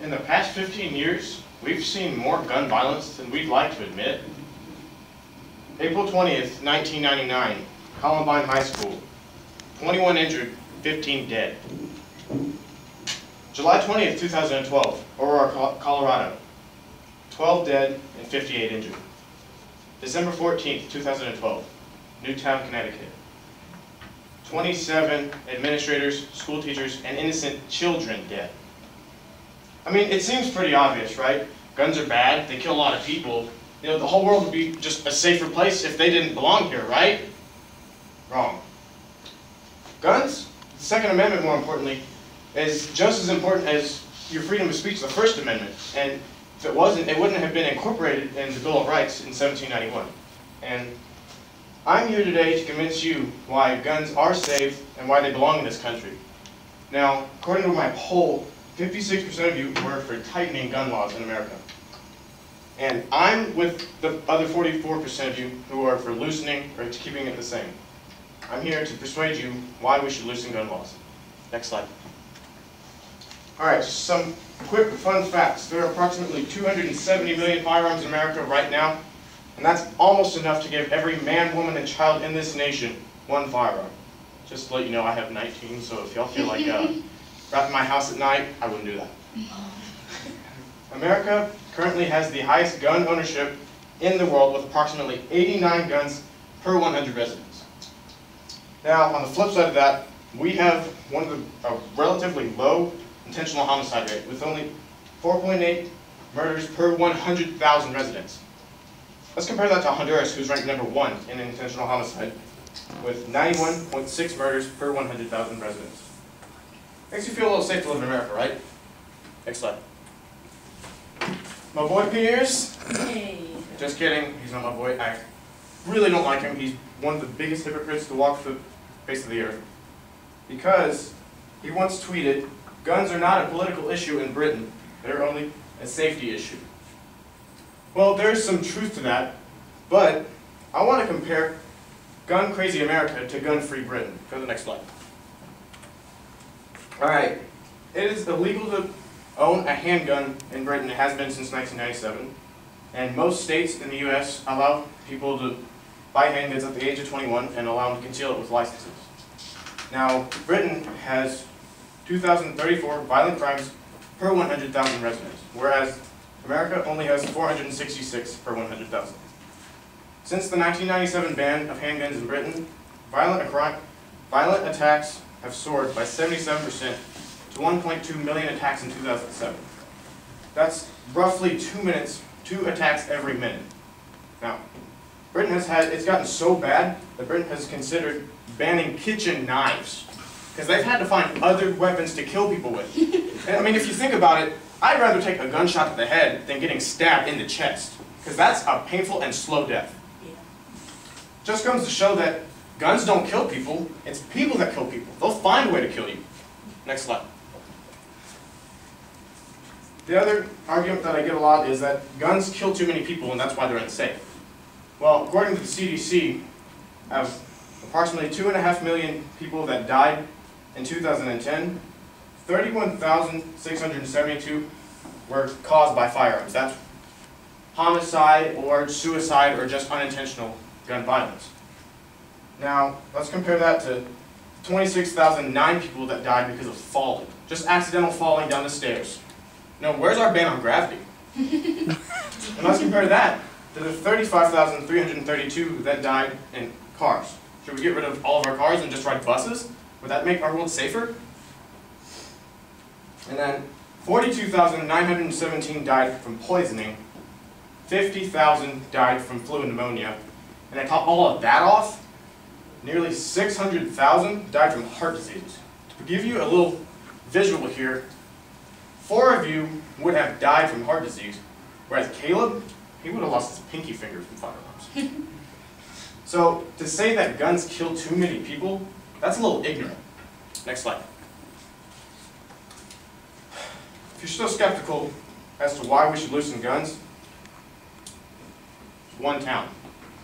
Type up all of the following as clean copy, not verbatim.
In the past 15 years, we've seen more gun violence than we'd like to admit. April 20th, 1999, Columbine High School. 21 injured, 15 dead. July 20th, 2012, Aurora, Colorado. 12 dead and 58 injured. December 14th, 2012, Newtown, Connecticut. 27 administrators, school teachers, and innocent children dead. I mean, it seems pretty obvious, right? Guns are bad, they kill a lot of people. You know, the whole world would be just a safer place if they didn't belong here, right? Wrong. Guns, the Second Amendment more importantly, is just as important as your freedom of speech, the First Amendment. And if it wasn't, it wouldn't have been incorporated in the Bill of Rights in 1791. And I'm here today to convince you why guns are safe and why they belong in this country. Now, according to my poll, 56% of you were for tightening gun laws in America. And I'm with the other 44% of you who are for loosening or keeping it the same. I'm here to persuade you why we should loosen gun laws. Next slide. Alright, just some quick fun facts. There are approximately 270 million firearms in America right now, and that's almost enough to give every man, woman, and child in this nation one firearm. Just to let you know, I have 19, so if y'all feel like wrapping my house at night, I wouldn't do that. America currently has the highest gun ownership in the world with approximately 89 guns per 100 residents. Now, on the flip side of that, we have a relatively low intentional homicide rate with only 4.8 murders per 100,000 residents. Let's compare that to Honduras, who's ranked #1 in intentional homicide with 91.6 murders per 100,000 residents. Makes you feel a little safe to live in America, right? Next slide. My boy Piers? Hey. Just kidding, he's not my boy. I really don't like him. He's one of the biggest hypocrites to walk the face of the earth. Because he once tweeted, "Guns are not a political issue in Britain, they're only a safety issue." Well, there's some truth to that, but I want to compare gun-crazy America to gun-free Britain. Go to the next slide. Alright, it is illegal to own a handgun in Britain. It has been since 1997. And most states in the US allow people to buy handguns at the age of 21 and allow them to conceal it with licenses. Now, Britain has 2,034 violent crimes per 100,000 residents, whereas America only has 466 per 100,000. Since the 1997 ban of handguns in Britain, violent attacks have soared by 77% to 1.2 million attacks in 2007. That's roughly 2 attacks every minute. Now, Britain it's gotten so bad that Britain has considered banning kitchen knives because they've had to find other weapons to kill people with. And, I mean, if you think about it, I'd rather take a gunshot to the head than getting stabbed in the chest because that's a painful and slow death. Yeah. Just comes to show that guns don't kill people, it's people that kill people. They'll find a way to kill you. Next slide. The other argument that I get a lot is that guns kill too many people and that's why they're unsafe. Well, according to the CDC, of approximately 2.5 million people that died in 2010, 31,672 were caused by firearms. That's homicide or suicide or just unintentional gun violence. Now, let's compare that to 26,009 people that died because of falling. Just accidental falling down the stairs. Now, where's our ban on gravity? And let's compare that to the 35,332 that died in cars. Should we get rid of all of our cars and just ride buses? Would that make our world safer? And then 42,917 died from poisoning. 50,000 died from flu and pneumonia. And to top all of that off, nearly 600,000 died from heart disease. To give you a little visual here, 4 of you would have died from heart disease, whereas Caleb, he would have lost his pinky finger from firearms. So to say that guns kill too many people, that's a little ignorant. Next slide. If you're still skeptical as to why we should loosen guns, one town,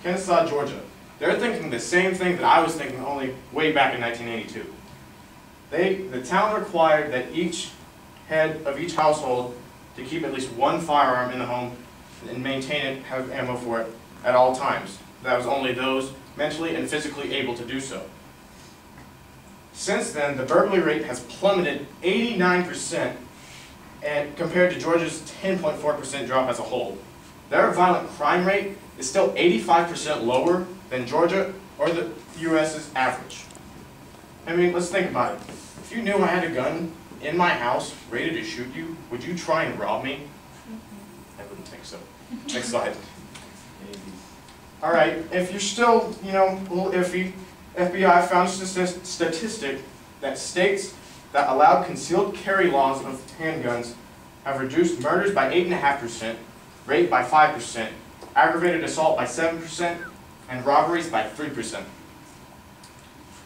Kennesaw, Georgia. They're thinking the same thing that I was thinking only way back in 1982. The town required that each head of each household to keep at least one firearm in the home and maintain it, have ammo for it at all times. That was only those mentally and physically able to do so. Since then, the burglary rate has plummeted 89% and compared to Georgia's 10.4% drop as a whole. Their violent crime rate is still 85% lower than Georgia or the U.S.'s average. I mean, let's think about it. If you knew I had a gun in my house ready to shoot you, would you try and rob me? I wouldn't think so. Next slide. All right, if you're still, a little iffy, FBI found a statistic that states that allowed concealed carry laws of handguns have reduced murders by 8.5%, rape by 5%, aggravated assault by 7%, and robberies by 3%.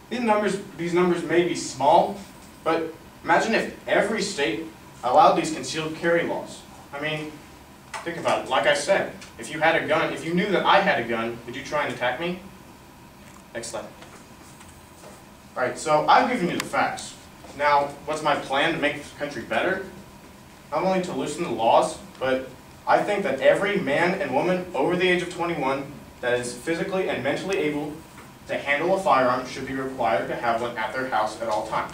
These numbers may be small, but imagine if every state allowed these concealed carry laws. I mean, think about it. Like I said, if you had a gun, if you knew that I had a gun, would you try and attack me? Next slide. All right, so I've given you the facts. Now, what's my plan to make this country better? Not only to loosen the laws, but I think that every man and woman over the age of 21 that is physically and mentally able to handle a firearm should be required to have one at their house at all times.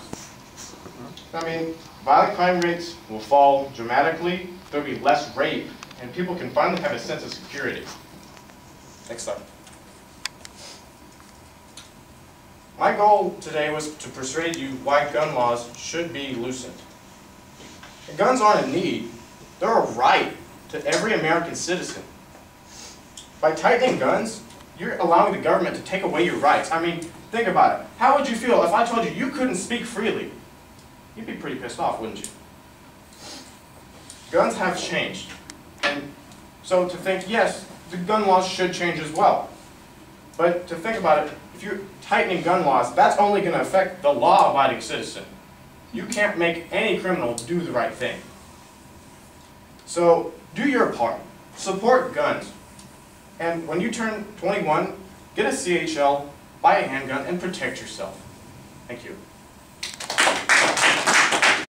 I mean, violent crime rates will fall dramatically, there will be less rape, and people can finally have a sense of security. Next slide. My goal today was to persuade you why gun laws should be loosened. And guns aren't a need, they're a right to every American citizen. By tightening guns, you're allowing the government to take away your rights. I mean, think about it. How would you feel if I told you you couldn't speak freely? You'd be pretty pissed off, wouldn't you? Guns have changed. And so to think, yes, the gun laws should change as well. But to think about it, if you're tightening gun laws, that's only going to affect the law-abiding citizen. You can't make any criminal do the right thing. So do your part. Support guns. And when you turn 21, get a CHL, buy a handgun, and protect yourself. Thank you.